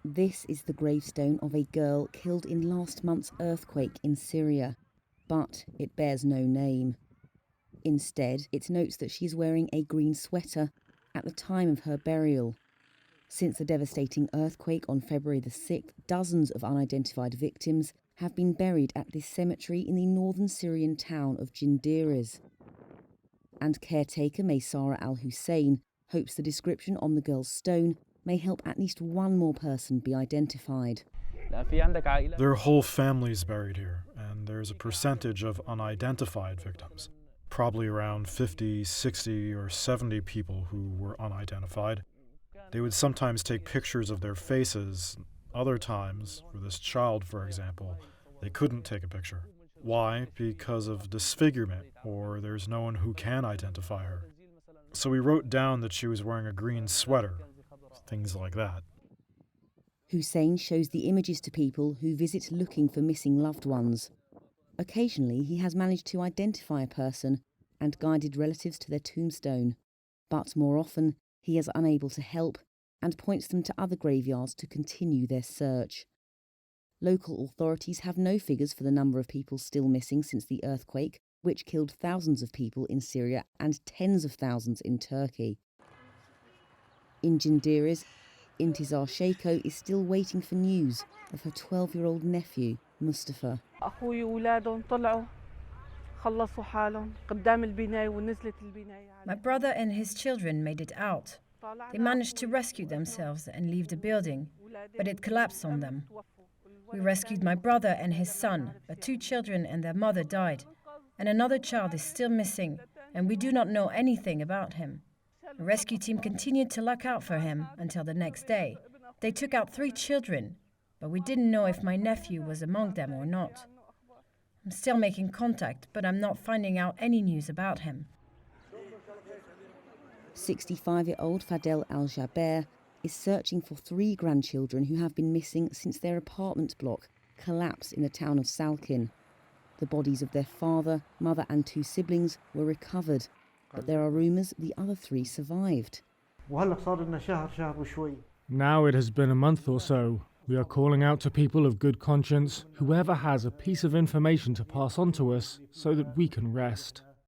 This is the gravestone of a girl killed in last month's earthquake in Syria, but it bears no name. Instead, it notes that she is wearing a green sweater at the time of her burial. Since the devastating earthquake on February the 6th, dozens of unidentified victims have been buried at this cemetery in the northern Syrian town of Jindiris. And caretaker Maysara al-Hussein hopes the description on the girl's stone may help at least one more person be identified. There are whole families buried here, and there's a percentage of unidentified victims. Probably around 50, 60, or 70 people who were unidentified. They would sometimes take pictures of their faces. Other times, for this child, for example, they couldn't take a picture. Why? Because of disfigurement, or there's no one who can identify her. So we wrote down that she was wearing a green sweater, things like that. Hussein shows the images to people who visit looking for missing loved ones. Occasionally, he has managed to identify a person and guided relatives to their tombstone. But more often, he is unable to help and points them to other graveyards to continue their search. Local authorities have no figures for the number of people still missing since the earthquake, which killed thousands of people in Syria and tens of thousands in Turkey. In Jindiris, Intizar Sheiko is still waiting for news of her 12-year-old nephew, Mustafa. My brother and his children made it out. They managed to rescue themselves and leave the building, but it collapsed on them. We rescued my brother and his son, but 2 children and their mother died, and another child is still missing, and we do not know anything about him. The rescue team continued to look out for him until the next day. They took out 3 children, but we didn't know if my nephew was among them or not. I'm still making contact, but I'm not finding out any news about him. 65-year-old Fadel Al-Jaber is searching for 3 grandchildren who have been missing since their apartment block collapsed in the town of Salkin. The bodies of their father, mother and 2 siblings were recovered, but there are rumours the other 3 survived. Now it has been a month or so. We are calling out to people of good conscience, whoever has a piece of information to pass on to us so that we can rest.